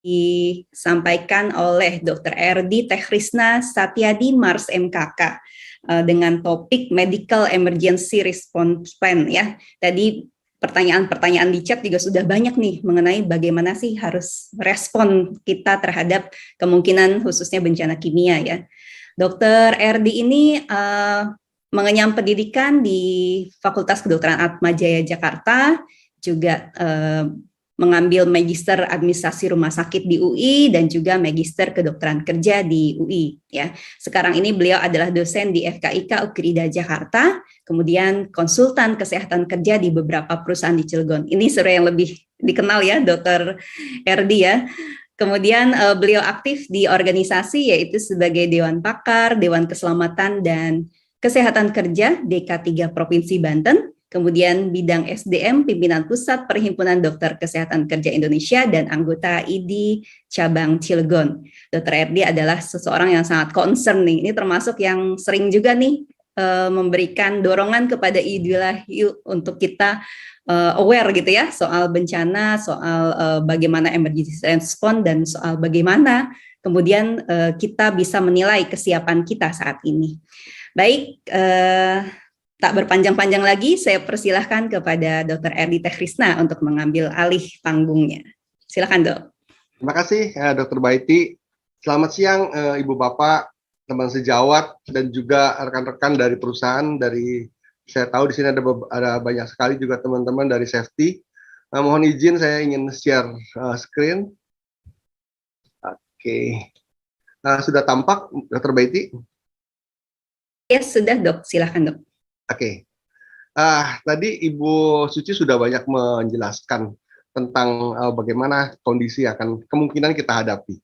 disampaikan oleh Dr. Erdi Techrisna Satyadi Mars MKK dengan topik Medical Emergency Response Plan ya. Tadi pertanyaan-pertanyaan di chat juga sudah banyak nih mengenai bagaimana sih harus respon kita terhadap kemungkinan khususnya bencana kimia ya. Dr. Erdi ini mengenyam pendidikan di Fakultas Kedokteran Atmajaya Jakarta, juga mengambil Magister Administrasi Rumah Sakit di UI dan juga Magister Kedokteran Kerja di UI ya. Sekarang ini beliau adalah dosen di FKIK UKRIDA Jakarta, kemudian konsultan kesehatan kerja di beberapa perusahaan di Cilegon. Ini sebenarnya yang lebih dikenal ya Dr. Erdi ya. Kemudian beliau aktif di organisasi yaitu sebagai Dewan Pakar, Dewan Keselamatan dan Kesehatan Kerja DK3 Provinsi Banten, kemudian bidang SDM pimpinan Pusat Perhimpunan Dokter Kesehatan Kerja Indonesia dan anggota ID cabang Cilegon. Dr. Erdi adalah seseorang yang sangat concern nih. Ini termasuk yang sering juga nih memberikan dorongan kepada Idwilah untuk kita aware gitu ya soal bencana, soal bagaimana emergency response dan soal bagaimana kemudian kita bisa menilai kesiapan kita saat ini. Baik, tak berpanjang-panjang lagi, saya persilahkan kepada Dr. Erdi Techrisna untuk mengambil alih panggungnya. Silakan, Dok. Terima kasih, Dr. Baiti. Selamat siang, Ibu Bapak, teman sejawat, dan juga rekan-rekan dari perusahaan. Saya tahu di sini ada banyak sekali juga teman-teman dari safety. Mohon izin, saya ingin share screen. Oke. Sudah tampak, Dr. Baiti? Ya, sudah, Dok. Silakan, Dok. Oke. Tadi Ibu Suci sudah banyak menjelaskan tentang bagaimana kondisi akan kemungkinan kita hadapi.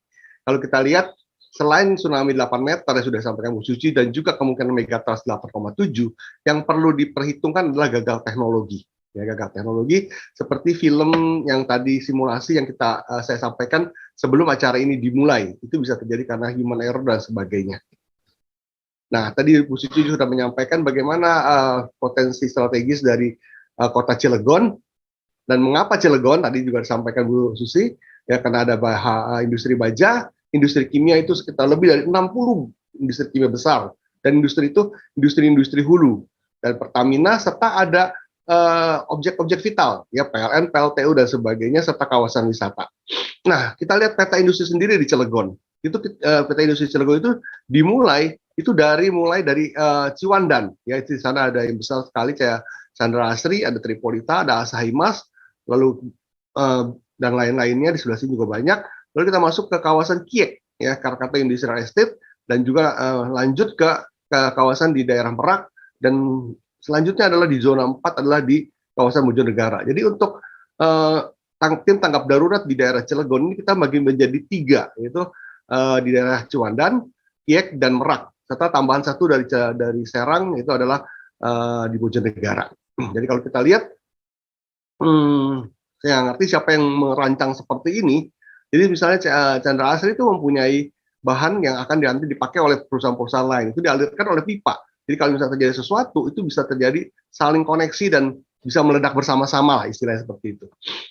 Kalau kita lihat, selain tsunami 8 meter yang sudah disampaikan Bu Suci dan juga kemungkinan megatrust 8,7, yang perlu diperhitungkan adalah gagal teknologi. Ya, gagal teknologi seperti film yang tadi simulasi yang saya sampaikan sebelum acara ini dimulai. Itu bisa terjadi karena human error dan sebagainya. Nah, tadi Bu Suci sudah menyampaikan bagaimana potensi strategis dari kota Cilegon dan mengapa Cilegon, tadi juga disampaikan Bu Susi, ya karena ada industri baja, industri kimia itu sekitar lebih dari 60 industri kimia besar, dan industri itu industri-industri hulu, dan Pertamina, serta ada objek-objek vital, ya PLN, PLTU, dan sebagainya, serta kawasan wisata. Nah, kita lihat peta industri sendiri di Cilegon. Itu peta industri Cilegon itu mulai dari Ciwandan, ya di sana ada yang besar sekali kayak Chandra Asri, ada Tripolita, ada Asahi Mas, lalu dan lain-lainnya di sebelah sini juga banyak. Lalu kita masuk ke kawasan Kiek, ya Krakatau Industrial Estate, dan juga lanjut ke kawasan di daerah Merak, dan selanjutnya adalah di zona 4 adalah di kawasan Bojonegara. Jadi untuk tim tanggap darurat di daerah Cilegon ini kita bagi menjadi 3, yaitu di daerah Ciwandan, Kiek, dan Merak. Serta tambahan 1 dari Serang, itu adalah di Bojonegara. Jadi kalau kita lihat, saya ngerti siapa yang merancang seperti ini. Jadi misalnya Chandra Asri itu mempunyai bahan yang akan nanti dipakai oleh perusahaan-perusahaan lain. Itu dialirkan oleh pipa. Jadi kalau misalnya terjadi sesuatu, itu bisa terjadi saling koneksi dan bisa meledak bersama-sama lah, istilahnya seperti itu.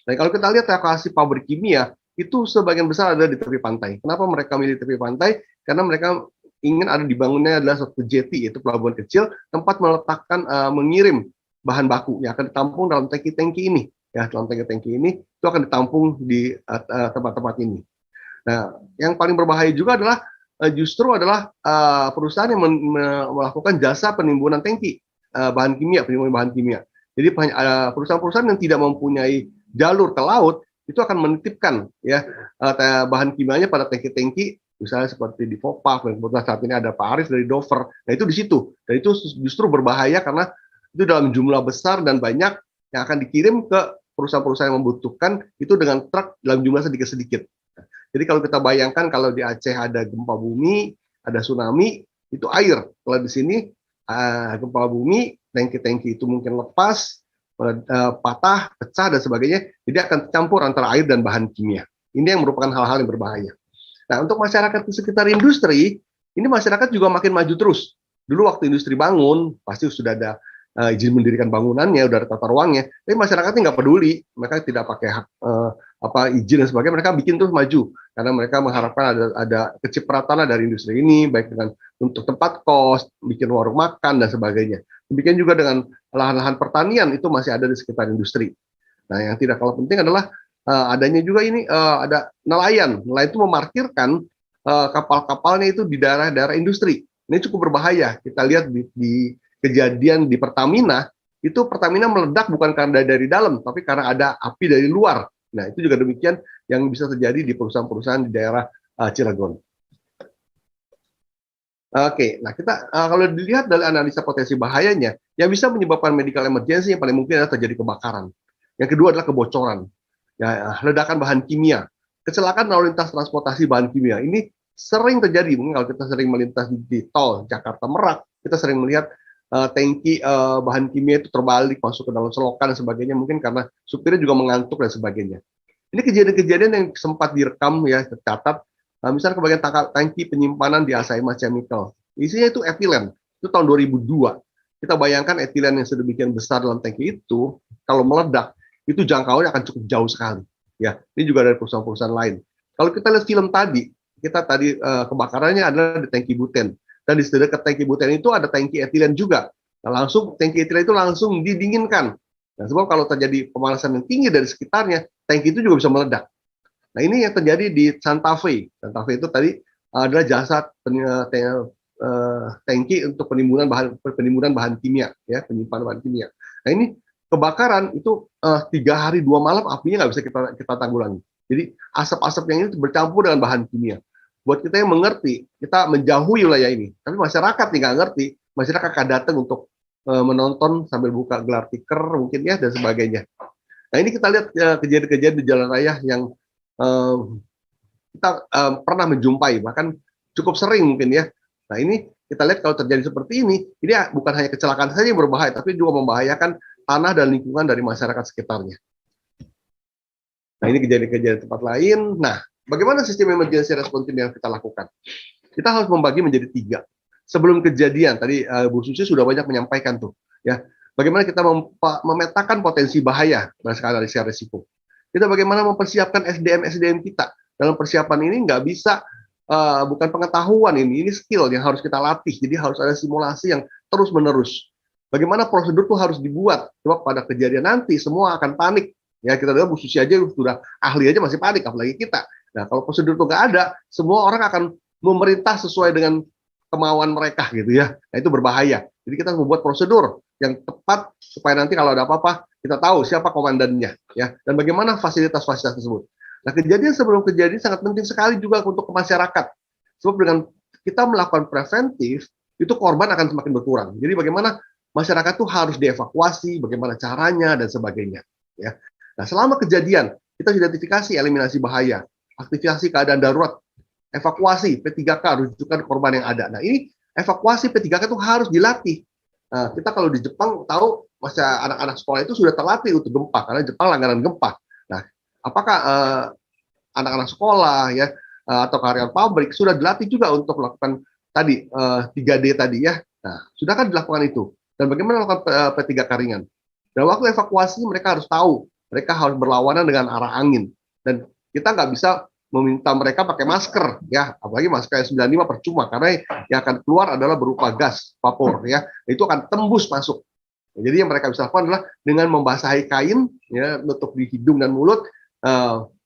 Nah, kalau kita lihat lokasi pabrik kimia, itu sebagian besar ada di tepi pantai. Kenapa mereka milih tepi pantai? Karena mereka ingin ada dibangunnya adalah suatu jetty, yaitu pelabuhan kecil, tempat meletakkan, mengirim bahan baku yang akan ditampung dalam tangki-tangki ini. Ya, dalam tangki-tangki ini, itu akan ditampung di tempat-tempat ini. Nah, yang paling berbahaya juga adalah justru adalah perusahaan yang melakukan jasa penimbunan tangki bahan kimia, penimbunan bahan kimia. Jadi perusahaan-perusahaan yang tidak mempunyai jalur ke laut itu akan menitipkan ya bahan kimianya pada tangki-tangki, misalnya seperti di Vopak, dan kebetulan saat ini ada Pak Aris dari Dover. Nah, itu di situ. Dan itu justru berbahaya karena itu dalam jumlah besar dan banyak yang akan dikirim ke perusahaan-perusahaan yang membutuhkan itu dengan truk dalam jumlah sedikit-sedikit. Jadi kalau kita bayangkan kalau di Aceh ada gempa bumi, ada tsunami, itu air. Kalau di sini gempa bumi, tangki-tangki itu mungkin lepas, patah, pecah, dan sebagainya. Jadi akan campur antara air dan bahan kimia. Ini yang merupakan hal-hal yang berbahaya. Nah, untuk masyarakat di sekitar industri, ini masyarakat juga makin maju terus. Dulu waktu industri bangun, pasti sudah ada izin mendirikan bangunannya, udah ada tata ruangnya, tapi masyarakatnya nggak peduli, mereka tidak pakai izin dan sebagainya, mereka bikin terus maju karena mereka mengharapkan ada kecipratan dari industri ini, baik dengan untuk tempat kos, bikin warung makan dan sebagainya. Demikian juga dengan lahan-lahan pertanian itu masih ada di sekitar industri. Nah, yang tidak kalah penting adalah adanya juga ini ada nelayan. Nelayan itu memarkirkan kapal-kapalnya itu di daerah-daerah industri. Ini cukup berbahaya. Kita lihat di kejadian di Pertamina, itu Pertamina meledak bukan karena dari dalam, tapi karena ada api dari luar. Nah, itu juga demikian yang bisa terjadi di perusahaan-perusahaan di daerah Cilegon. Oke, nah kita kalau dilihat dari analisa potensi bahayanya, yang bisa menyebabkan medical emergency yang paling mungkin adalah terjadi kebakaran. Yang kedua adalah kebocoran, ya, ledakan bahan kimia, kecelakaan lalu lintas transportasi bahan kimia. Ini sering terjadi, mungkin kalau kita sering melintas di tol Jakarta Merak, kita sering melihat tangki bahan kimia itu terbalik masuk ke dalam selokan dan sebagainya, mungkin karena supirnya juga mengantuk dan sebagainya. Ini kejadian-kejadian yang sempat direkam ya, tercatat. Misalnya ke bagian tangki penyimpanan di Asaima Chemical, isinya itu etilen, itu tahun 2002. Kita bayangkan etilen yang sedemikian besar dalam tangki itu, kalau meledak, itu jangkauannya akan cukup jauh sekali. Ya, ini juga dari perusahaan-perusahaan lain. Kalau kita lihat film tadi, kita tadi kebakarannya adalah di tangki buten, dan di dekat tangki buten itu ada tangki etilen juga. Nah, langsung tangki etilen itu langsung didinginkan. Nah, sebab kalau terjadi pemanasan yang tinggi dari sekitarnya, tangki itu juga bisa meledak. Nah, ini yang terjadi di Santa Fe. Santa Fe itu tadi adalah jasa tangki untuk penimbunan bahan kimia, ya, penyimpanan bahan kimia. Nah, ini kebakaran itu 3 hari 2 malam apinya nggak bisa kita tanggulangi. Jadi asap-asap yang ini bercampur dengan bahan kimia. Buat kita yang mengerti, kita menjauhi wilayah ini. Tapi masyarakat nih nggak ngerti, masyarakat akan datang untuk menonton sambil buka gelar tikar mungkin ya dan sebagainya. Nah, ini kita lihat kejadian-kejadian di jalan raya yang kita pernah menjumpai, bahkan cukup sering mungkin ya. Nah, ini kita lihat kalau terjadi seperti ini bukan hanya kecelakaan saja yang berbahaya, tapi juga membahayakan tanah dan lingkungan dari masyarakat sekitarnya. Nah, ini kejadian-kejadian tempat lain. Nah, bagaimana sistem emergency response team yang kita lakukan? Kita harus membagi menjadi 3. Sebelum kejadian, tadi Bu Susi sudah banyak menyampaikan tuh, ya. Bagaimana kita memetakan potensi bahaya berdasarkan analisis risiko. Kita bagaimana mempersiapkan SDM kita. Dalam persiapan ini nggak bisa, bukan pengetahuan ini skill yang harus kita latih. Jadi harus ada simulasi yang terus-menerus. Bagaimana prosedur itu harus dibuat. Sebab pada kejadian nanti semua akan panik. Ya, kita lihat Bu Susi aja sudah ahli aja masih panik, apalagi kita. Nah, kalau prosedur itu nggak ada, semua orang akan memerintah sesuai dengan kemauan mereka gitu ya. Nah, itu berbahaya. Jadi kita harus membuat prosedur yang tepat supaya nanti kalau ada apa-apa kita tahu siapa komandannya ya dan bagaimana fasilitas-fasilitas tersebut. Nah, kejadian sebelum kejadian sangat penting sekali juga untuk ke masyarakat. Sebab dengan kita melakukan preventif, itu korban akan semakin berkurang. Jadi bagaimana masyarakat itu harus dievakuasi, bagaimana caranya dan sebagainya ya. Nah, selama kejadian kita identifikasi eliminasi bahaya, aktivasi keadaan darurat, evakuasi P3K, rujukan korban yang ada. Nah, ini evakuasi P3K itu harus dilatih. Nah, kita kalau di Jepang tahu masa anak-anak sekolah itu sudah terlatih untuk gempa karena Jepang langganan gempa. Nah, apakah anak-anak sekolah ya atau karyawan pabrik sudah dilatih juga untuk melakukan tadi 3D tadi ya? Nah, sudah kan dilakukan itu. Dan bagaimana melakukan P3K ringan? Dan waktu evakuasi mereka harus tahu, mereka harus berlawanan dengan arah angin. Dan kita nggak bisa meminta mereka pakai masker ya, apalagi masker N95 percuma karena yang akan keluar adalah berupa gas vapor ya, itu akan tembus masuk. Jadi yang mereka bisa lakukan adalah dengan membasahi kain ya, nutup di hidung dan mulut,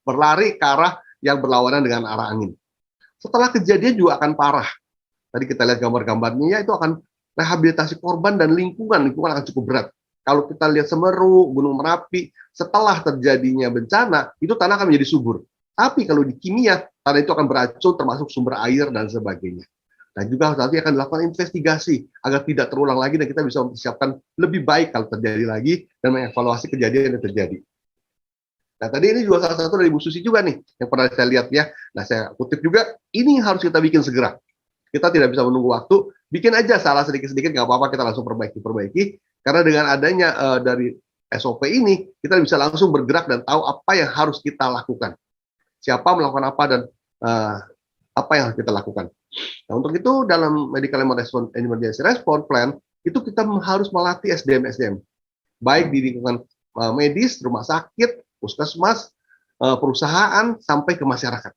berlari ke arah yang berlawanan dengan arah angin. Setelah kejadian juga akan parah. Tadi kita lihat gambar-gambarnya ya, itu akan rehabilitasi korban dan lingkungan akan cukup berat. Kalau kita lihat Semeru, Gunung Merapi, setelah terjadinya bencana, itu tanah akan menjadi subur. Tapi kalau di kimia, tanah itu akan beracun termasuk sumber air dan sebagainya. Dan juga nanti akan dilakukan investigasi agar tidak terulang lagi dan kita bisa mempersiapkan lebih baik kalau terjadi lagi dan mengevaluasi kejadian yang terjadi. Nah, tadi ini juga salah satu dari Bu Susi juga nih, yang pernah saya lihat ya. Nah, saya kutip juga, ini harus kita bikin segera. Kita tidak bisa menunggu waktu, bikin aja salah sedikit-sedikit, nggak apa-apa, kita langsung perbaiki. Karena dengan adanya dari SOP ini, kita bisa langsung bergerak dan tahu apa yang harus kita lakukan. Siapa melakukan apa dan apa yang harus kita lakukan. Nah, untuk itu dalam Medical Emergency Response Plan itu kita harus melatih SDM baik di lingkungan medis, rumah sakit, puskesmas, perusahaan sampai ke masyarakat.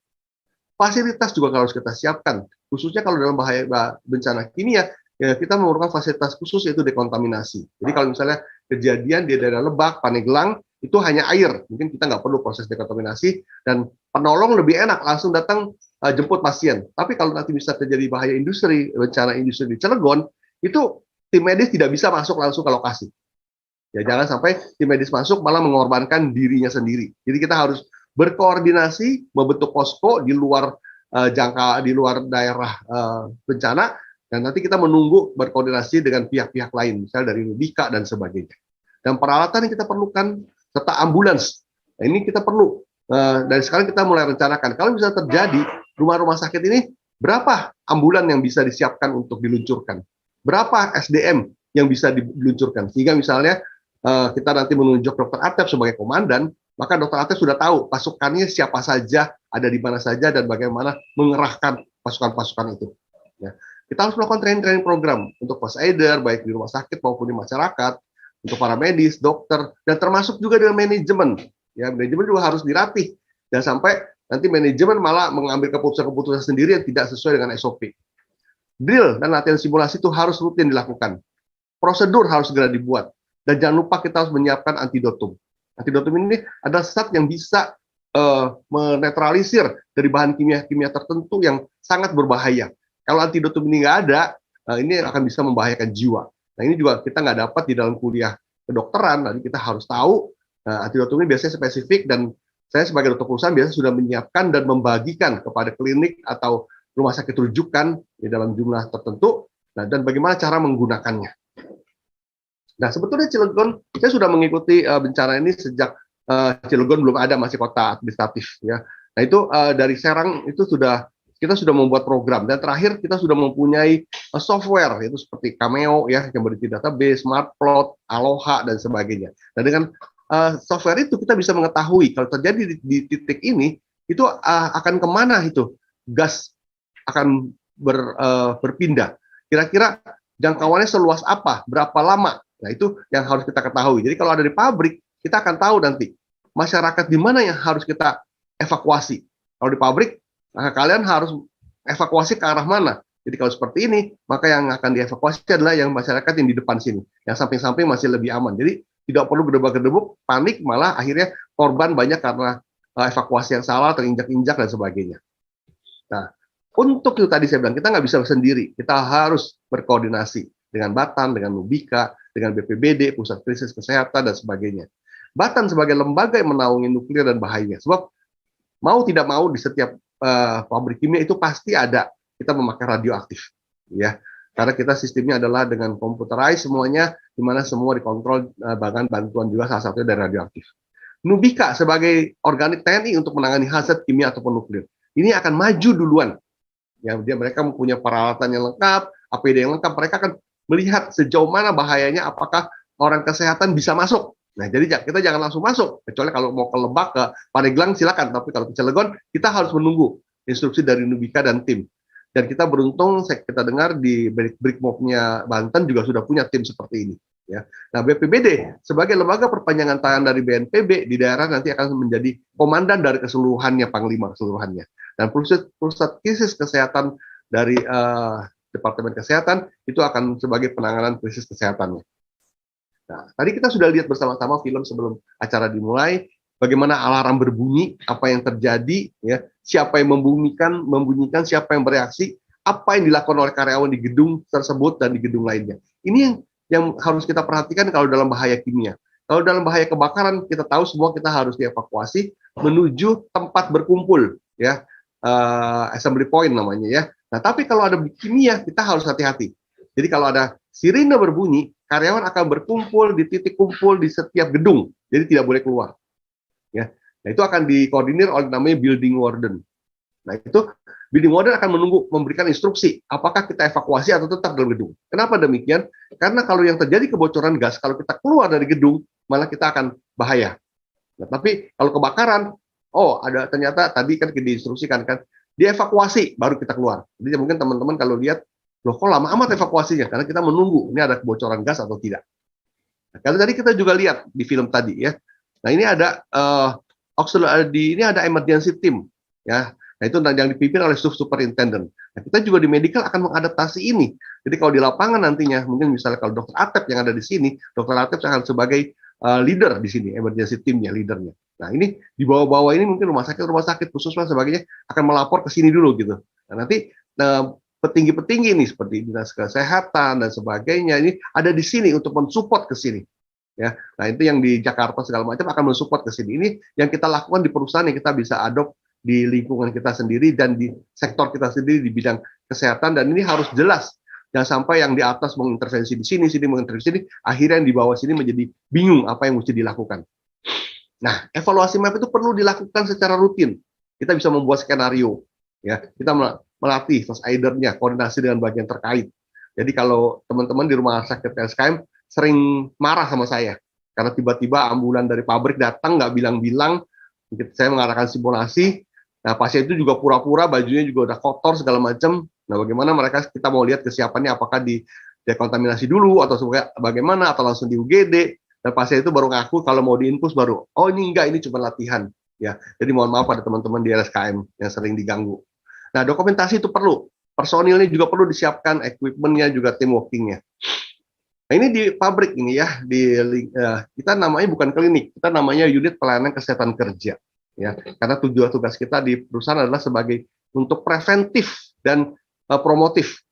Fasilitas juga harus kita siapkan, khususnya kalau dalam bahaya bencana kimia, ya kita memerlukan fasilitas khusus yaitu dekontaminasi. Jadi kalau misalnya kejadian di daerah Lebak, Pandeglang, itu hanya air, mungkin kita nggak perlu proses dekontaminasi, dan penolong lebih enak langsung datang jemput pasien. Tapi kalau nanti bisa terjadi bahaya industri, bencana industri di Cilegon, itu tim medis tidak bisa masuk langsung ke lokasi. Ya jangan sampai tim medis masuk malah mengorbankan dirinya sendiri. Jadi kita harus berkoordinasi, membentuk posko di luar di luar daerah bencana, dan nanti kita menunggu berkoordinasi dengan pihak-pihak lain, misalnya dari Nubika dan sebagainya. Dan peralatan yang kita perlukan serta ambulans. Nah, ini kita perlu. Dari sekarang kita mulai rencanakan. Kalau bisa terjadi rumah-rumah sakit ini, berapa ambulan yang bisa disiapkan untuk diluncurkan? Berapa SDM yang bisa diluncurkan? Sehingga misalnya kita nanti menunjuk Dr. Atep sebagai komandan, maka Dr. Atep sudah tahu pasukannya siapa saja, ada di mana saja, dan bagaimana mengerahkan pasukan-pasukan itu. Ya. Kita harus melakukan training program untuk first aider, baik di rumah sakit maupun di masyarakat, untuk para medis, dokter, dan termasuk juga dengan manajemen. Ya, manajemen juga harus dilatih, dan sampai nanti manajemen malah mengambil keputusan-keputusan sendiri yang tidak sesuai dengan SOP. Drill dan latihan simulasi itu harus rutin dilakukan. Prosedur harus segera dibuat. Dan jangan lupa kita harus menyiapkan antidotum. Antidotum ini adalah zat yang bisa menetralisir dari bahan kimia-kimia tertentu yang sangat berbahaya. Kalau antidotum ini nggak ada, ini akan bisa membahayakan jiwa. Nah ini juga kita nggak dapat di dalam kuliah kedokteran. Nanti kita harus tahu antidotum ini biasanya spesifik, dan saya sebagai dokter perusahaan biasanya sudah menyiapkan dan membagikan kepada klinik atau rumah sakit rujukan di dalam jumlah tertentu. Nah, dan bagaimana cara menggunakannya. Nah, sebetulnya Cilegon, saya sudah mengikuti bencana ini sejak Cilegon belum ada, masih kota administratif. Ya. Nah, itu dari Serang itu kita sudah membuat program, dan terakhir kita sudah mempunyai software, itu seperti Cameo, ya, yang berisi database, Smartplot, Aloha, dan sebagainya. Nah, dengan software itu kita bisa mengetahui kalau terjadi di titik ini, itu akan kemana itu gas akan berpindah. Kira-kira jangkauannya seluas apa, berapa lama. Nah, itu yang harus kita ketahui. Jadi kalau ada di pabrik, kita akan tahu nanti masyarakat di mana yang harus kita evakuasi. Kalau di pabrik, maka kalian harus evakuasi ke arah mana. Jadi kalau seperti ini, maka yang akan dievakuasi adalah yang masyarakat yang di depan sini. Yang samping-samping masih lebih aman. Jadi tidak perlu gedebak-gedebuk, panik, malah akhirnya korban banyak karena evakuasi yang salah, terinjak-injak, dan sebagainya. Nah, untuk itu tadi saya bilang, kita nggak bisa sendiri. Kita harus berkoordinasi dengan Batan, dengan Nubika, dengan BPBD, Pusat Krisis Kesehatan, dan sebagainya. Batan sebagai lembaga yang menaungi nuklir dan bahayanya. Sebab mau tidak mau di setiap pabrik kimia itu pasti ada kita memakai radioaktif. Ya, karena kita sistemnya adalah dengan computerized semuanya, di mana semua dikontrol, bahkan bantuan juga salah satunya dari radioaktif. Nubika sebagai organik TNI untuk menangani hazard kimia ataupun nuklir. Ini akan maju duluan. Ya, mereka mempunyai peralatan yang lengkap, APD yang lengkap, mereka akan melihat sejauh mana bahayanya, apakah orang kesehatan bisa masuk. Nah, jadi kita jangan langsung masuk, kecuali kalau mau ke Lebak, ke Pandeglang silakan, tapi kalau ke Cilegon, kita harus menunggu instruksi dari Nubika dan tim. Dan kita beruntung, kita dengar di Brikmopnya Banten juga sudah punya tim seperti ini. Ya. Nah, BPBD sebagai lembaga perpanjangan tangan dari BNPB di daerah nanti akan menjadi komandan dari keseluruhannya, Panglima keseluruhannya. Dan pusat krisis kesehatan dari Departemen Kesehatan itu akan sebagai penanganan krisis kesehatannya. Nah, tadi kita sudah lihat bersama-sama film sebelum acara dimulai, bagaimana alarm berbunyi, apa yang terjadi, ya, siapa yang membunyikan, siapa yang bereaksi, apa yang dilakukan oleh karyawan di gedung tersebut dan di gedung lainnya. Ini yang harus kita perhatikan kalau dalam bahaya kimia. Kalau dalam bahaya kebakaran, kita tahu semua kita harus dievakuasi menuju tempat berkumpul, ya, assembly point namanya, ya. Nah, tapi kalau ada kimia, kita harus hati-hati. Jadi kalau ada sirine berbunyi, karyawan akan berkumpul di titik kumpul di setiap gedung, jadi tidak boleh keluar. Ya, nah itu akan dikoordinir oleh namanya building warden. Nah itu building warden akan menunggu memberikan instruksi apakah kita evakuasi atau tetap dalam gedung. Kenapa demikian? Karena kalau yang terjadi kebocoran gas, kalau kita keluar dari gedung, malah kita akan bahaya. Nah, tapi kalau kebakaran, ada ternyata tadi kan diinstruksikan kan, dievakuasi baru kita keluar. Jadi mungkin teman-teman kalau lihat, loh kok lama amat evakuasinya? Karena kita menunggu ini ada kebocoran gas atau tidak. Nah, karena tadi kita juga lihat di film tadi, ya. Nah ini ada Di ini ada emergency team, ya. Nah, itu yang dipimpin oleh superintendent. Nah, kita juga di medical akan mengadaptasi ini. Jadi kalau di lapangan nantinya, mungkin misalnya kalau dokter Atep yang ada di sini, dokter Atep akan sebagai leader di sini, emergency teamnya, leadernya. Nah, ini di bawah-bawah ini mungkin rumah sakit khusus dan sebagainya akan melapor ke sini dulu gitu. Nah, nanti petinggi-petinggi ini seperti dinas kesehatan dan sebagainya ini ada di sini untuk mensupport ke sini. Ya, nah itu yang di Jakarta segala macam akan mensupport ke sini. Ini yang kita lakukan di perusahaan yang kita bisa adopt di lingkungan kita sendiri dan di sektor kita sendiri di bidang kesehatan, dan ini harus jelas. Jangan sampai yang di atas mengintervensi di sini mengintervensi di sini, akhirnya yang di bawah sini menjadi bingung apa yang mesti dilakukan. Nah, evaluasi MAP itu perlu dilakukan secara rutin. Kita bisa membuat skenario, ya. Kita melatih first aider-nya, koordinasi dengan bagian terkait. Jadi kalau teman-teman di rumah sakit LSKM sering marah sama saya karena tiba-tiba ambulan dari pabrik datang nggak bilang-bilang, saya mengadakan simulasi. Nah, pasien itu juga pura-pura bajunya juga udah kotor segala macam. Nah, bagaimana kita mau lihat kesiapannya, apakah dekontaminasi dulu atau bagaimana, atau langsung di UGD. Dan pasien itu baru ngaku kalau mau diinfus baru, oh ini enggak, ini cuma latihan. Ya, jadi mohon maaf pada teman-teman di RSKM yang sering diganggu. Nah, dokumentasi itu perlu. Personilnya juga perlu disiapkan, equipment-nya juga tim working-nya. Nah, ini di pabrik ini ya, kita namanya bukan klinik, kita namanya unit pelayanan kesehatan kerja. Ya, karena tujuan tugas kita di perusahaan adalah sebagai untuk preventif dan promotif.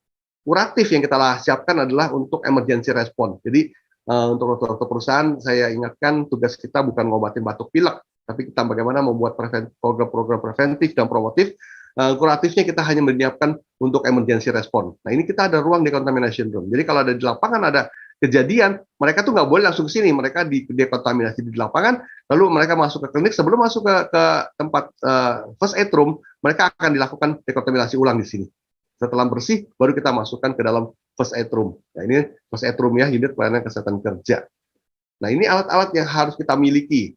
Kuratif yang kita siapkan adalah untuk emergency response. Jadi untuk perusahaan saya ingatkan tugas kita bukan ngobatin batuk pilek, tapi kita bagaimana membuat program-program preventif dan promotif. Kuratifnya kita hanya menyiapkan untuk emergency response. Nah, ini kita ada ruang decontamination room. Jadi kalau ada di lapangan ada kejadian, mereka tuh nggak boleh langsung ke sini, mereka dekontaminasi di lapangan, lalu mereka masuk ke klinik. Sebelum masuk ke tempat first aid room, mereka akan dilakukan dekontaminasi ulang di sini. Setelah bersih, baru kita masukkan ke dalam first aid room. Nah, ini first aid room ya, unit pelayanan kesehatan kerja. Nah, ini alat-alat yang harus kita miliki.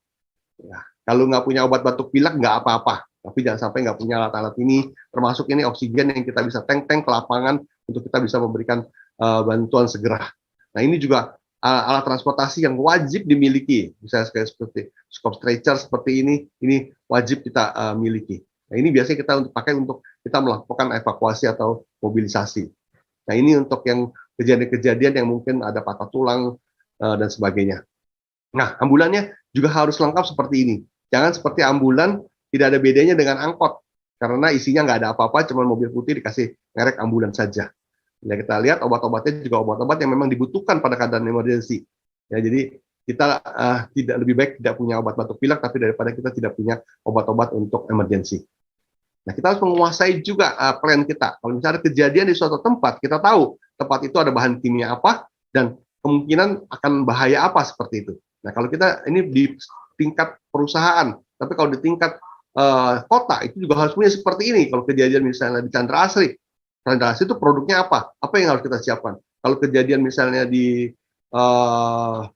Ya, kalau nggak punya obat batuk pilek, nggak apa-apa. Tapi jangan sampai nggak punya alat-alat ini, termasuk ini oksigen yang kita bisa tank-tank ke lapangan untuk kita bisa memberikan bantuan segera. Nah, ini juga alat transportasi yang wajib dimiliki. Misalnya seperti scope stretcher seperti ini wajib kita miliki. Nah, ini biasanya kita pakai untuk kita melakukan evakuasi atau mobilisasi. Nah, ini untuk yang kejadian-kejadian yang mungkin ada patah tulang dan sebagainya. Nah, ambulannya juga harus lengkap seperti ini. Jangan seperti ambulan tidak ada bedanya dengan angkot, karena isinya nggak ada apa-apa, cuma mobil putih dikasih merek ambulan saja. Ya, kita lihat obat-obatnya juga obat-obat yang memang dibutuhkan pada keadaan emergensi. Ya, jadi kita tidak lebih baik tidak punya obat batuk pilek, tapi daripada kita tidak punya obat-obat untuk emergensi. Nah, kita harus menguasai juga plan kita. Kalau misalnya kejadian di suatu tempat, kita tahu tempat itu ada bahan kimia apa dan kemungkinan akan bahaya apa seperti itu. Nah, kalau kita ini di tingkat perusahaan, tapi kalau di tingkat kota itu juga harus punya seperti ini. Kalau kejadian misalnya di Chandra Asri itu produknya apa? Apa yang harus kita siapkan? Kalau kejadian misalnya di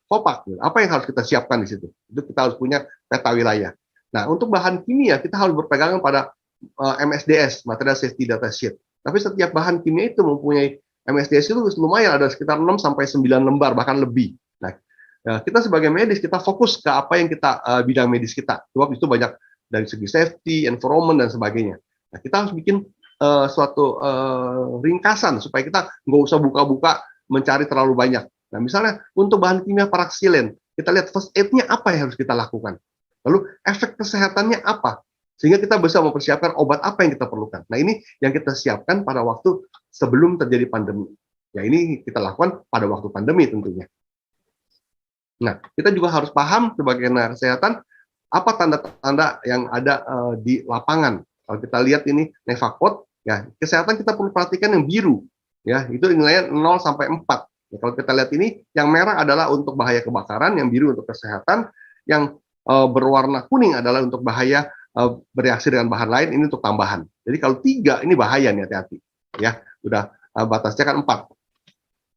Kopak, apa yang harus kita siapkan di situ? Itu kita harus punya peta wilayah. Nah, untuk bahan kimia kita harus berpegangan pada MSDS, Material Safety Data Sheet. Tapi setiap bahan kimia itu mempunyai MSDS itu lumayan, ada sekitar 6 sampai 9 lembar bahkan lebih. Nah, kita sebagai medis kita fokus ke apa yang kita bidang medis kita. Sebab itu banyak dari segi safety, environment dan sebagainya. Nah, kita harus bikin suatu ringkasan supaya kita nggak usah buka-buka mencari terlalu banyak. Nah, misalnya untuk bahan kimia paraksilen, kita lihat first aid-nya apa yang harus kita lakukan. Lalu efek kesehatannya apa? Sehingga kita bisa mempersiapkan obat apa yang kita perlukan. Nah, ini yang kita siapkan pada waktu sebelum terjadi pandemi. Ya, ini kita lakukan pada waktu pandemi tentunya. Nah, kita juga harus paham sebagai tenaga kesehatan apa tanda-tanda yang ada di lapangan. Kalau kita lihat ini Nevacode, ya kesehatan kita perlu perhatikan yang biru, ya itu nilainya 0 sampai 4. Ya, kalau kita lihat ini, yang merah adalah untuk bahaya kebakaran, yang biru untuk kesehatan, yang berwarna kuning adalah untuk bahaya bereaksi dengan bahan lain, ini untuk tambahan. Jadi kalau 3 ini bahaya nih, hati-hati. Ya, sudah batasnya kan 4.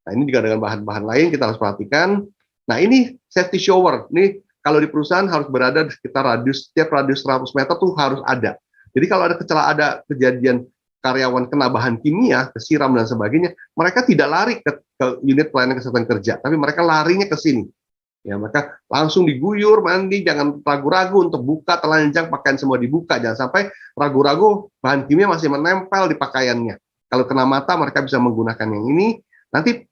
Nah, ini juga dengan bahan-bahan lain kita harus perhatikan. Nah, ini safety shower. Ini kalau di perusahaan harus berada di sekitar setiap radius 100 meter tuh harus ada. Jadi kalau ada kejadian karyawan kena bahan kimia, kesiram dan sebagainya, mereka tidak lari ke unit pelayanan kesehatan kerja, tapi mereka larinya ke sini. Ya, maka langsung diguyur, mandi, jangan ragu-ragu untuk buka, telanjang, pakaian semua dibuka, jangan sampai ragu-ragu bahan kimia masih menempel di pakaiannya. Kalau kena mata, mereka bisa menggunakan yang ini. Nanti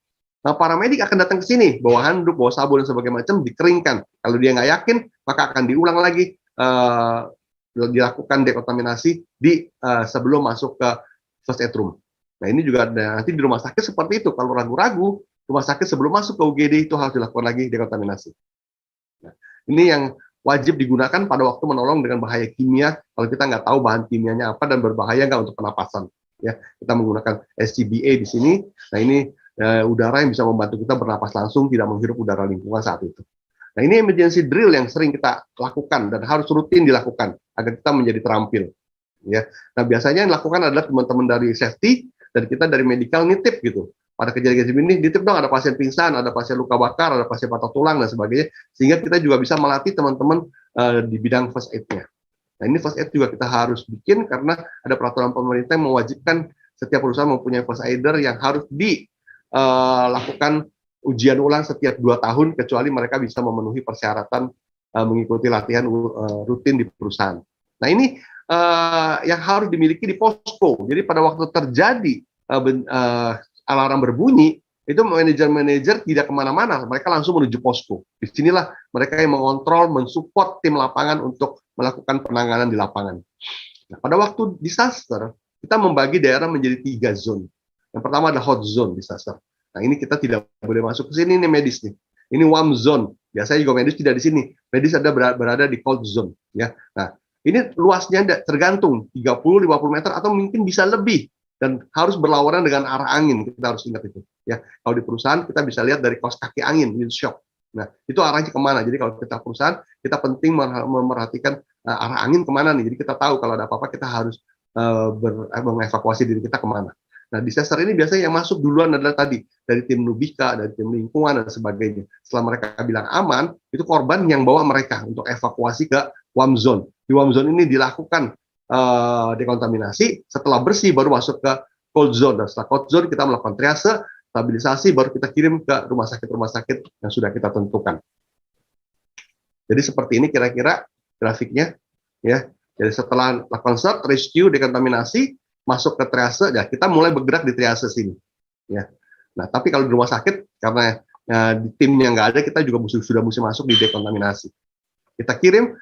paramedik akan datang ke sini, bawa handuk, bawa sabun, dan sebagainya macam, dikeringkan. Kalau dia nggak yakin, maka akan diulang lagi, dilakukan dekontaminasi sebelum masuk ke first aid room. Nah, ini juga ada, nanti di rumah sakit seperti itu. Kalau ragu-ragu, rumah sakit sebelum masuk ke UGD itu harus dilakukan lagi dekontaminasi. Nah, ini yang wajib digunakan pada waktu menolong dengan bahaya kimia. Kalau kita nggak tahu bahan kimianya apa dan berbahaya nggak untuk pernapasan, ya kita menggunakan SCBA di sini. Nah, ini udara yang bisa membantu kita bernapas langsung, tidak menghirup udara lingkungan saat itu. Nah, ini emergency drill yang sering kita lakukan dan harus rutin dilakukan agar kita menjadi terampil. Ya, nah biasanya yang dilakukan adalah teman-teman dari safety dan kita dari medical nitip gitu. Pada kejadian ini ditip dong, ada pasien pingsan, ada pasien luka bakar, ada pasien patah tulang dan sebagainya, sehingga kita juga bisa melatih teman-teman di bidang first aid-nya. Nah, ini first aid juga kita harus bikin karena ada peraturan pemerintah yang mewajibkan setiap perusahaan mempunyai first aider yang harus dilakukan ujian ulang setiap 2 tahun, kecuali mereka bisa memenuhi persyaratan mengikuti latihan rutin di perusahaan. Nah, ini yang harus dimiliki di posko. Jadi pada waktu terjadi alarm berbunyi, itu manajer-manajer tidak kemana-mana, mereka langsung menuju posko. Disinilah mereka yang mengontrol, mensupport tim lapangan untuk melakukan penanganan di lapangan. Nah, pada waktu disaster, kita membagi daerah menjadi 3 zone. Yang pertama ada hot zone disaster. Nah, ini kita tidak boleh masuk ke sini, ini medis nih. Ini warm zone. Biasanya juga medis tidak di sini. Medis ada berada di cold zone. Ya. Nah, ini luasnya tergantung 30-50 meter atau mungkin bisa lebih. Dan harus berlawanan dengan arah angin, kita harus ingat itu. Ya, kalau di perusahaan kita bisa lihat dari kaos kaki angin, wind shock. Nah, itu arahnya kemana? Jadi kalau kita perusahaan, kita penting memerhatikan arah angin kemana nih. Jadi kita tahu kalau ada apa-apa kita harus mengevakuasi diri kita kemana. Nah, disaster ini biasanya yang masuk duluan adalah tadi dari tim Nubika, dari tim lingkungan dan sebagainya. Setelah mereka bilang aman, itu korban yang bawa mereka untuk evakuasi ke warm zone. Di warm zone ini dilakukan dekontaminasi, setelah bersih baru masuk ke cold zone. Dan setelah cold zone kita melakukan triase, stabilisasi, baru kita kirim ke rumah sakit yang sudah kita tentukan. Jadi seperti ini kira-kira grafiknya, ya. Jadi setelah lakukan search, rescue, dekontaminasi, masuk ke triase, ya kita mulai bergerak di triase sini. Ya. Nah, tapi kalau di rumah sakit, karena di timnya nggak ada, kita juga sudah mesti masuk di dekontaminasi. Kita kirim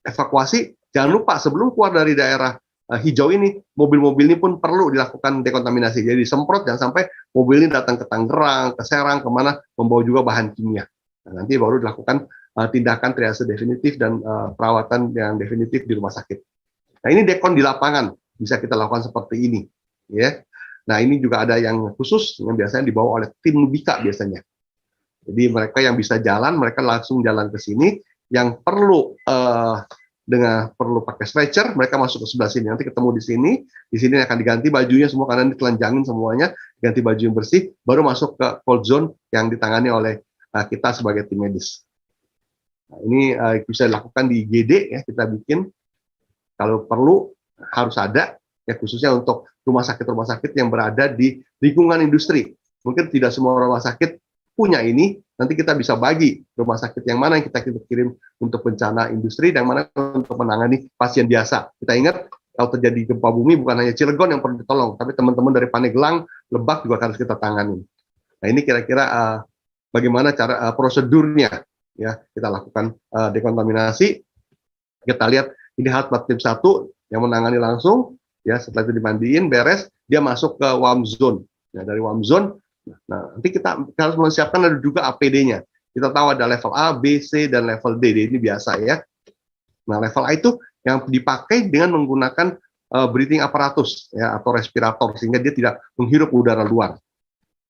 evakuasi. Jangan lupa sebelum keluar dari daerah hijau ini, mobil-mobil ini pun perlu dilakukan dekontaminasi. Jadi disemprot, jangan sampai mobil ini datang ke Tangerang, ke Serang, kemana, membawa juga bahan kimia. Nah, nanti baru dilakukan tindakan triase definitif dan perawatan yang definitif di rumah sakit. Nah, ini dekon di lapangan, bisa kita lakukan seperti ini. Ya. Nah, ini juga ada yang khusus, yang biasanya dibawa oleh tim Nubika biasanya. Jadi mereka yang bisa jalan, mereka langsung jalan ke sini. Yang perlu perlu pakai stretcher, mereka masuk ke sebelah sini. Nanti ketemu di sini akan diganti bajunya semua karena ditelanjangin semuanya, ganti baju yang bersih, baru masuk ke cold zone yang ditangani oleh kita sebagai tim medis. Nah, ini bisa dilakukan di IGD ya, kita bikin. Kalau perlu harus ada ya, khususnya untuk rumah sakit yang berada di lingkungan industri. Mungkin tidak semua rumah sakit punya ini, nanti kita bisa bagi rumah sakit yang mana yang kita kirim untuk bencana industri dan mana untuk menangani pasien biasa. Kita ingat kalau terjadi gempa bumi bukan hanya Cilegon yang perlu ditolong, tapi teman-teman dari Pandeglang, Lebak juga harus kita tangani. Nah, ini kira-kira bagaimana cara prosedurnya ya, kita lakukan dekontaminasi. Kita lihat ini Hatmat tim 1 yang menangani langsung ya, setelah itu dimandiin beres, dia masuk ke warm zone. Ya, dari warm zone, nah, nanti kita harus menyiapkan ada juga APD-nya. Kita tahu ada level A, B, C, dan level D. Ini biasa ya. Nah, level A itu yang dipakai dengan menggunakan breathing apparatus ya, atau respirator, sehingga dia tidak menghirup udara luar.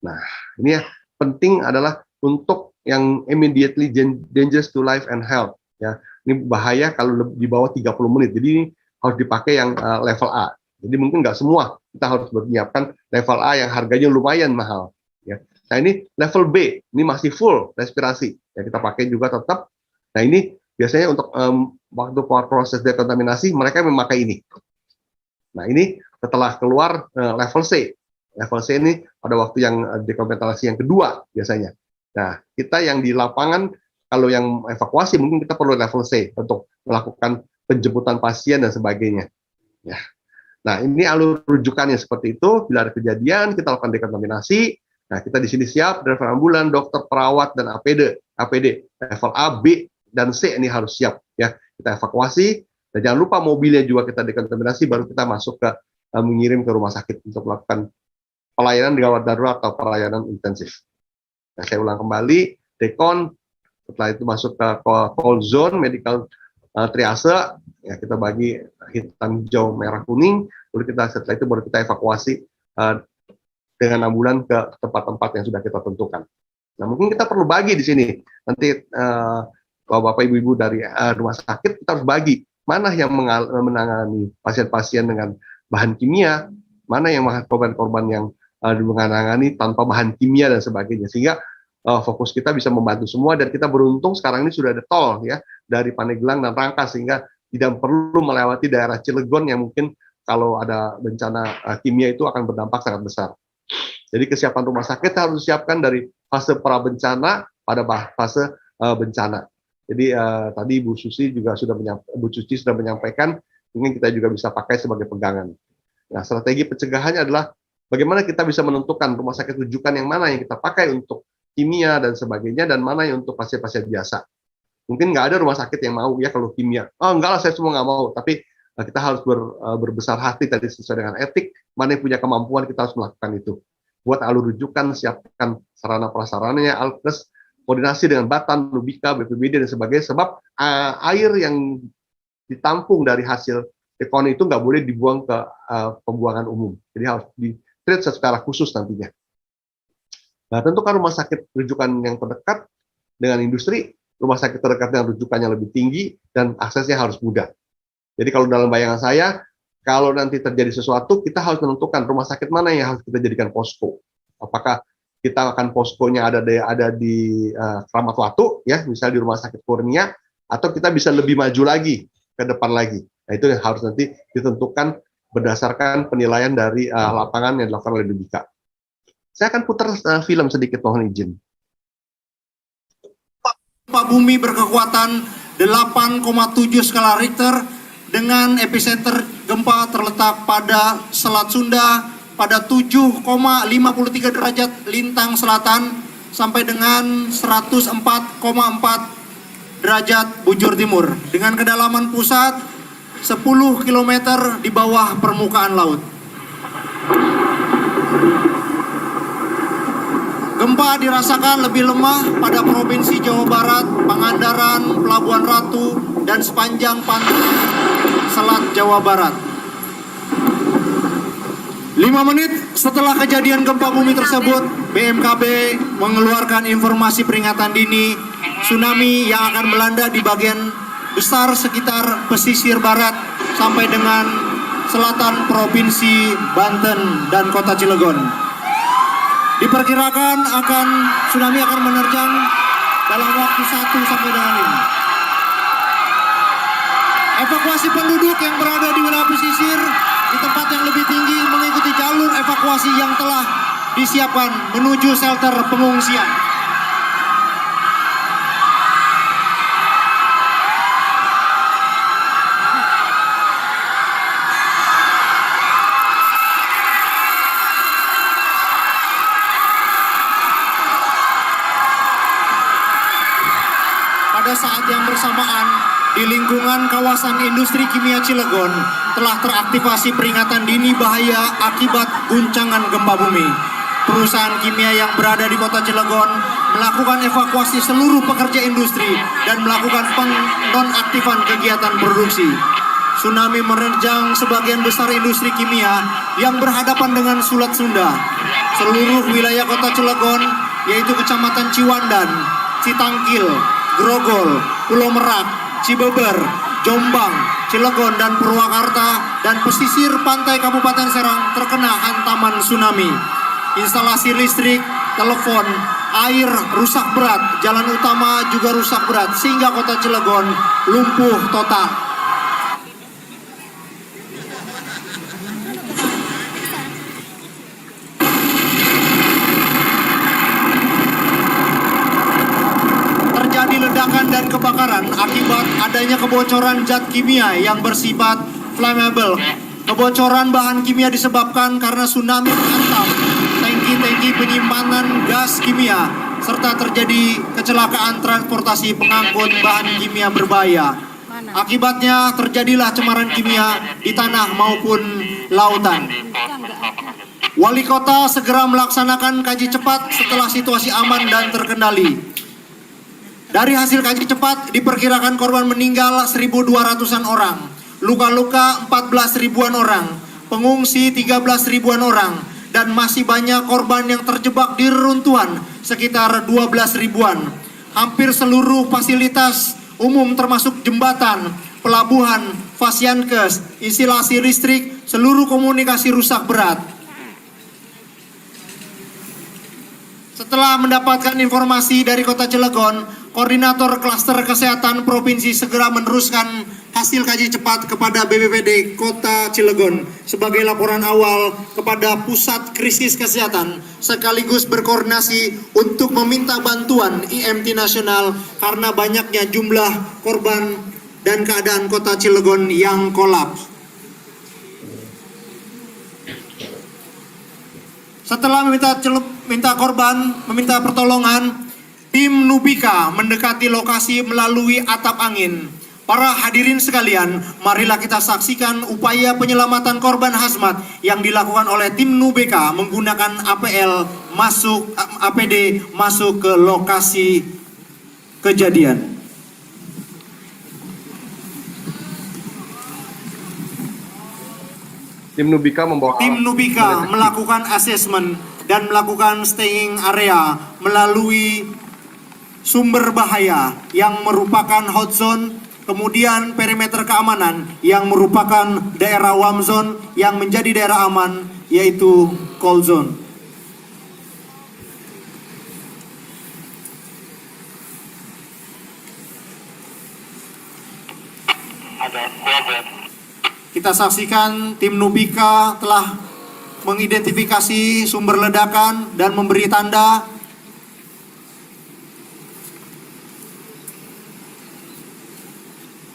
Nah, ini ya, penting adalah untuk yang immediately dangerous to life and health. Ya. Ini bahaya kalau di bawah 30 menit. Jadi ini harus dipakai yang level A. Jadi mungkin nggak semua, kita harus menyiapkan level A yang harganya lumayan mahal. Ya. Nah, ini level B, ini masih full respirasi. Ya, kita pakai juga tetap. Nah, ini biasanya untuk waktu proses dekontaminasi, mereka memakai ini. Nah, ini setelah keluar level C. Level C ini pada waktu yang dekontaminasi yang kedua biasanya. Nah, kita yang di lapangan, kalau yang evakuasi mungkin kita perlu level C untuk melakukan penjemputan pasien dan sebagainya. Ya. Nah, ini alur rujukannya seperti itu. Bila ada kejadian, kita lakukan dekontaminasi. Nah, kita di sini siap, driver ambulan, dokter, perawat, dan APD level A, B, dan C ini harus siap. Ya, kita evakuasi. Dan jangan lupa mobilnya juga kita dekontaminasi, baru kita masuk ke mengirim ke rumah sakit untuk melakukan pelayanan gawat darurat atau pelayanan intensif. Nah, saya ulang kembali, dekon, setelah itu masuk ke cold zone, medical triase, ya kita bagi hitam, hijau, merah, kuning, setelah itu baru kita evakuasi dengan ambulan ke tempat-tempat yang sudah kita tentukan. Nah, mungkin kita perlu bagi di sini, nanti Bapak Ibu-Ibu dari rumah sakit, kita harus bagi, mana yang menangani pasien-pasien dengan bahan kimia, mana yang korban-korban yang menangani tanpa bahan kimia dan sebagainya, sehingga fokus kita bisa membantu semua. Dan kita beruntung sekarang ini sudah ada tol ya dari Pandeglang dan Rangkas, sehingga tidak perlu melewati daerah Cilegon yang mungkin kalau ada bencana kimia itu akan berdampak sangat besar. Jadi kesiapan rumah sakit harus disiapkan dari fase pra bencana pada fase bencana. Jadi tadi Bu Suci sudah menyampaikan, mungkin kita juga bisa pakai sebagai pegangan. Nah, strategi pencegahannya adalah bagaimana kita bisa menentukan rumah sakit rujukan yang mana yang kita pakai untuk kimia dan sebagainya, dan mana yang untuk pasien-pasien biasa. Mungkin nggak ada rumah sakit yang mau ya kalau kimia. Oh enggak lah, saya semua nggak mau. Tapi kita harus berbesar hati tadi sesuai dengan etik. Mana yang punya kemampuan, kita harus melakukan itu. Buat alur rujukan, siapkan sarana prasarananya, alkes, koordinasi dengan Batan, Lubika, BPBD dan sebagainya. Sebab air yang ditampung dari hasil dekon itu nggak boleh dibuang ke pembuangan umum. Jadi harus di-treat secara khusus nantinya. Nah, tentukan rumah sakit rujukan yang terdekat dengan industri, rumah sakit terdekat yang rujukannya lebih tinggi, dan aksesnya harus mudah. Jadi kalau dalam bayangan saya, kalau nanti terjadi sesuatu, kita harus menentukan rumah sakit mana yang harus kita jadikan posko. Apakah kita akan poskonya ada di Kramat Watu, ya, misalnya di Rumah Sakit Kurnia, atau kita bisa lebih maju lagi, ke depan lagi. Nah, itu yang harus nanti ditentukan berdasarkan penilaian dari lapangan yang dilakukan oleh Lubika. Saya akan putar film sedikit, mohon izin. Gempa bumi berkekuatan 8,7 skala Richter dengan epicenter gempa terletak pada Selat Sunda pada 7,53 derajat lintang selatan sampai dengan 104,4 derajat bujur timur dengan kedalaman pusat 10 km di bawah permukaan laut. Gempa dirasakan lebih lemah pada Provinsi Jawa Barat, Pangandaran, Pelabuhan Ratu, dan sepanjang pantai Selat Jawa Barat. 5 menit setelah kejadian gempa bumi tersebut, BMKB mengeluarkan informasi peringatan dini tsunami yang akan melanda di bagian besar sekitar pesisir barat sampai dengan selatan Provinsi Banten dan Kota Cilegon. Diperkirakan tsunami akan menerjang dalam waktu 1 sampai dengan 5. Evakuasi penduduk yang berada di wilayah pesisir di tempat yang lebih tinggi mengikuti jalur evakuasi yang telah disiapkan menuju shelter pengungsian. Pada saat yang bersamaan, di lingkungan kawasan industri kimia Cilegon telah teraktivasi peringatan dini bahaya akibat guncangan gempa bumi. Perusahaan kimia yang berada di kota Cilegon melakukan evakuasi seluruh pekerja industri dan melakukan penonaktifan kegiatan produksi. Tsunami menerjang sebagian besar industri kimia yang berhadapan dengan Selat Sunda. Seluruh wilayah kota Cilegon, yaitu Kecamatan Ciwandan, Citangkil, Grogol, Pulau Merak, Cibeber, Jombang, Cilegon, dan Purwakarta, dan pesisir pantai Kabupaten Serang terkena hantaman tsunami. Instalasi listrik, telepon, air rusak berat, jalan utama juga rusak berat, sehingga kota Cilegon lumpuh total. kebakaran akibat adanya kebocoran zat kimia yang bersifat flammable. Kebocoran bahan kimia disebabkan karena tsunami menghantam tangki-tangki penyimpanan gas kimia serta terjadi kecelakaan transportasi pengangkut bahan kimia berbahaya. Akibatnya terjadilah cemaran kimia di tanah maupun lautan. Wali kota segera melaksanakan kaji cepat setelah situasi aman dan terkendali. Dari hasil kaji cepat diperkirakan korban meninggal 1.200-an orang, luka-luka 14 ribuan orang, pengungsi 13 ribuan orang, dan masih banyak korban yang terjebak di reruntuhan sekitar 12 ribuan. Hampir seluruh fasilitas umum termasuk jembatan, pelabuhan, fasyankes, instalasi listrik, seluruh komunikasi rusak berat. Setelah mendapatkan informasi dari Kota Cilegon, Koordinator Klaster Kesehatan Provinsi segera meneruskan hasil kaji cepat kepada BPPD Kota Cilegon sebagai laporan awal kepada Pusat Krisis Kesehatan, sekaligus berkoordinasi untuk meminta bantuan IMT nasional karena banyaknya jumlah korban dan keadaan Kota Cilegon yang kolaps. Setelah meminta pertolongan, tim Nubika mendekati lokasi melalui atap angin. Para hadirin sekalian, marilah kita saksikan upaya penyelamatan korban hazmat yang dilakukan oleh tim Nubika menggunakan APD masuk ke lokasi kejadian. Tim Nubika melakukan asesmen dan melakukan staging area melalui sumber bahaya yang merupakan hot zone, kemudian perimeter keamanan yang merupakan daerah warm zone yang menjadi daerah aman yaitu cold zone. Kita saksikan tim Nubika telah mengidentifikasi sumber ledakan dan memberi tanda.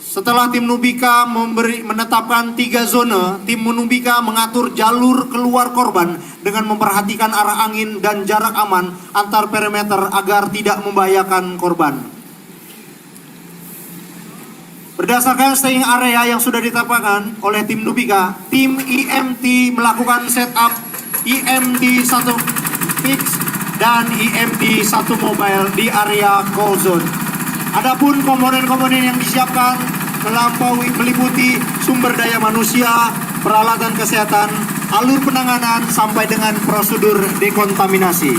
Setelah tim Nubika menetapkan 3 zona, tim Nubika mengatur jalur keluar korban dengan memperhatikan arah angin dan jarak aman antar perimeter agar tidak membahayakan korban. Berdasarkan staging area yang sudah ditetapkan oleh tim Nubika, tim IMT melakukan setup IMT 1 fix dan IMT 1 mobile di area cold zone. Adapun komponen-komponen yang disiapkan meliputi sumber daya manusia, peralatan kesehatan, alur penanganan sampai dengan prosedur dekontaminasi.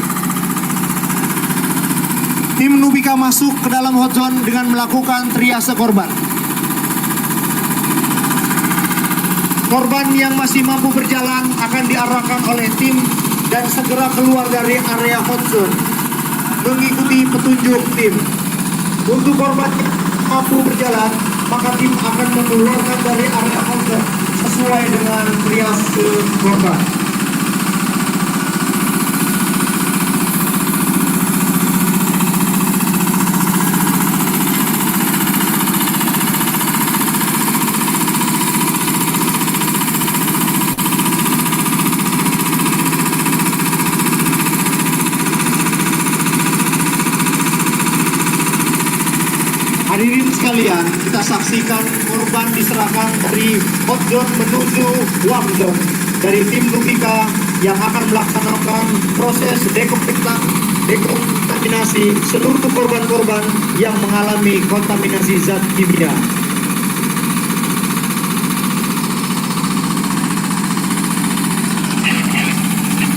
Tim Nubika masuk ke dalam hot zone dengan melakukan triase korban. Korban yang masih mampu berjalan akan diarahkan oleh tim dan segera keluar dari area hot zone mengikuti petunjuk tim. Untuk korban yang mampu berjalan, maka tim akan mengeluarkan dari area hot zone sesuai dengan triase korban. Hadirin sekalian, kita saksikan korban diserahkan dari hot zone menuju warm zone dari tim Nubika yang akan melaksanakan proses dekontaminasi seluruh korban-korban yang mengalami kontaminasi zat kimia.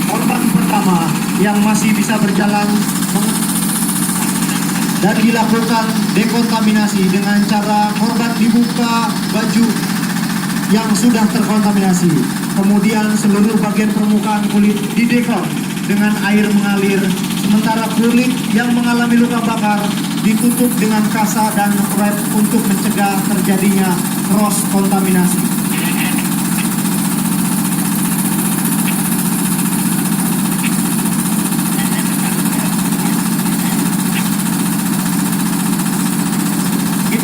Korban pertama yang masih bisa berjalan dan dilakukan dekontaminasi dengan cara korban dibuka baju yang sudah terkontaminasi. Kemudian seluruh bagian permukaan kulit didekor dengan air mengalir, sementara kulit yang mengalami luka bakar ditutup dengan kasa dan wrap untuk mencegah terjadinya cross kontaminasi.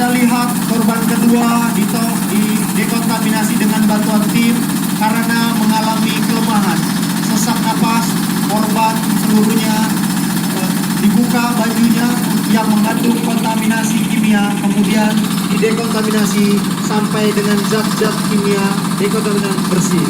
Anda lihat korban kedua dekontaminasi dengan bantuan tim karena mengalami kelemahan, sesak napas. Korban seluruhnya dibuka bajunya yang mengandung kontaminasi kimia, kemudian didekontaminasi sampai dengan zat-zat kimia dekontaminasi bersih.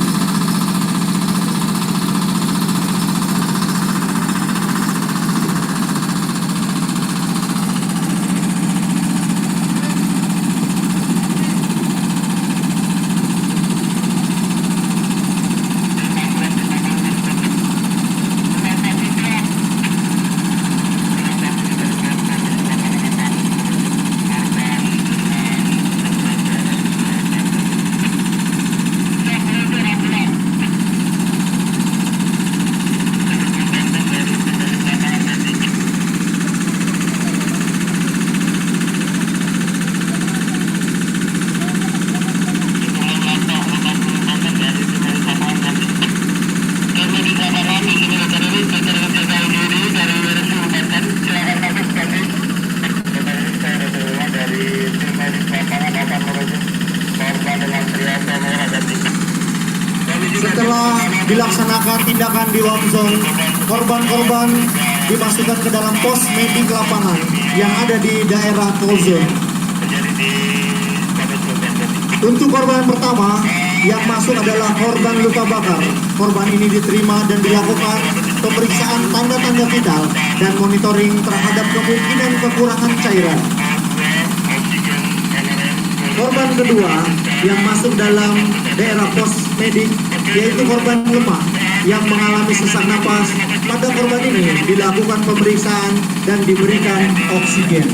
Setelah dilaksanakan tindakan di warm zone, korban-korban dimasukkan ke dalam pos medik lapangan yang ada di daerah cold zone. Untuk korban pertama yang masuk adalah korban luka bakar. Korban ini diterima dan dilakukan pemeriksaan tanda-tanda vital dan monitoring terhadap kemungkinan kekurangan cairan. Korban kedua yang masuk dalam daerah pos medik yaitu korban lemah yang mengalami sesak napas. Pada korban ini dilakukan pemeriksaan dan diberikan oksigen.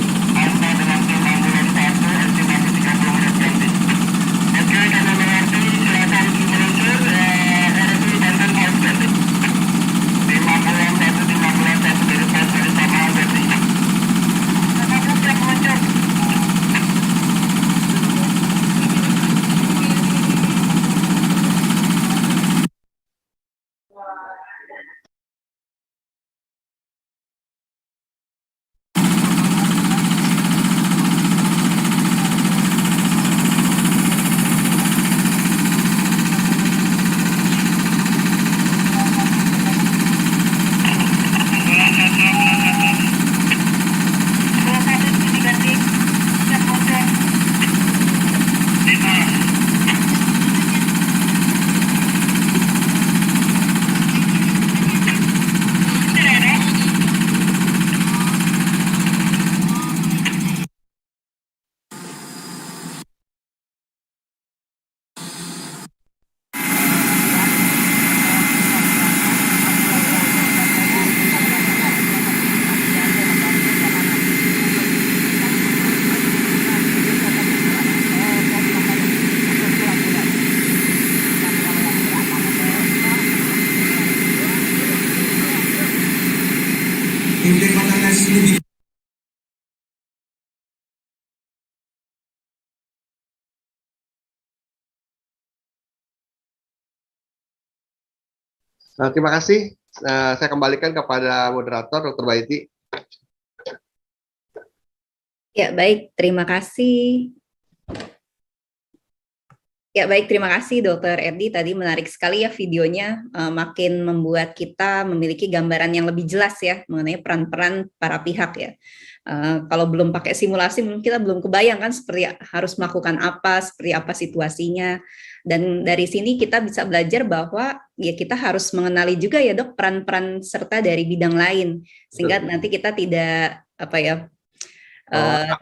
Nah, terima kasih. Saya kembalikan kepada moderator, Dr. Baiti. Ya, baik. Terima kasih. Ya, baik. Terima kasih, Dr. Erdi. Tadi menarik sekali ya videonya, makin membuat kita memiliki gambaran yang lebih jelas ya mengenai peran-peran para pihak ya. Kalau belum pakai simulasi, mungkin kita belum kebayang kan seperti harus melakukan apa, seperti apa situasinya. Dan dari sini kita bisa belajar bahwa ya kita harus mengenali juga ya dok peran-peran serta dari bidang lain sehingga nanti kita tidak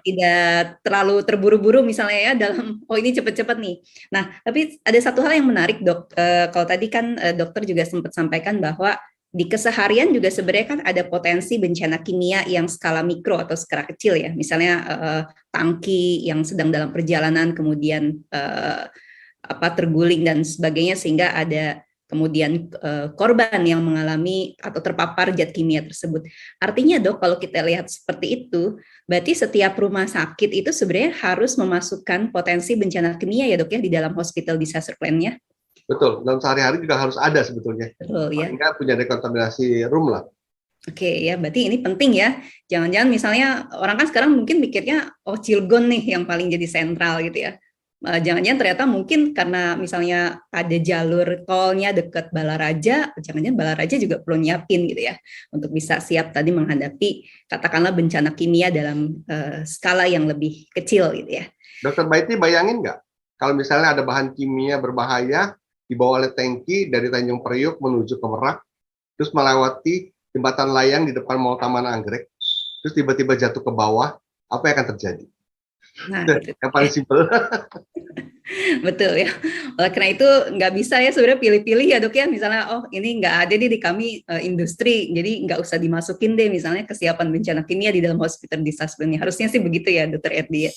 tidak terlalu terburu-buru misalnya ya dalam ini cepet-cepet nih. Nah tapi ada satu hal yang menarik dok, kalau tadi kan dokter juga sempat sampaikan bahwa di keseharian juga sebenarnya kan ada potensi bencana kimia yang skala mikro atau skala kecil ya, misalnya tangki yang sedang dalam perjalanan kemudian terguling dan sebagainya sehingga ada kemudian korban yang mengalami atau terpapar zat kimia tersebut. Artinya dok, kalau kita lihat seperti itu, berarti setiap rumah sakit itu sebenarnya harus memasukkan potensi bencana kimia ya dok ya di dalam hospital disaster plan-nya. Betul, dalam sehari-hari juga harus ada sebetulnya. Betul ya. Sehingga punya dekontaminasi room lah. Oke ya, berarti ini penting ya. Jangan-jangan misalnya orang kan sekarang mungkin mikirnya, oh Cilegon nih yang paling jadi sentral gitu ya. Jangan-jangan ternyata mungkin karena misalnya ada jalur tolnya dekat Balaraja, jangan-jangan Balaraja juga perlu nyiapin gitu ya, untuk bisa siap tadi menghadapi katakanlah bencana kimia dalam skala yang lebih kecil gitu ya. Dokter Baiti bayangin nggak, kalau misalnya ada bahan kimia berbahaya dibawa oleh tangki dari Tanjung Priuk menuju ke Merak, terus melewati jembatan layang di depan Mall Taman Anggrek, terus tiba-tiba jatuh ke bawah, apa yang akan terjadi? Nah, gitu. Yang paling simpel. Betul ya. Oleh karena itu nggak bisa ya sebenarnya pilih-pilih ya dok ya. Misalnya oh ini nggak ada nih di kami industri, jadi nggak usah dimasukin deh misalnya kesiapan bencana kimia di dalam hospital disaster. Harusnya sih begitu ya dokter Erdi ya.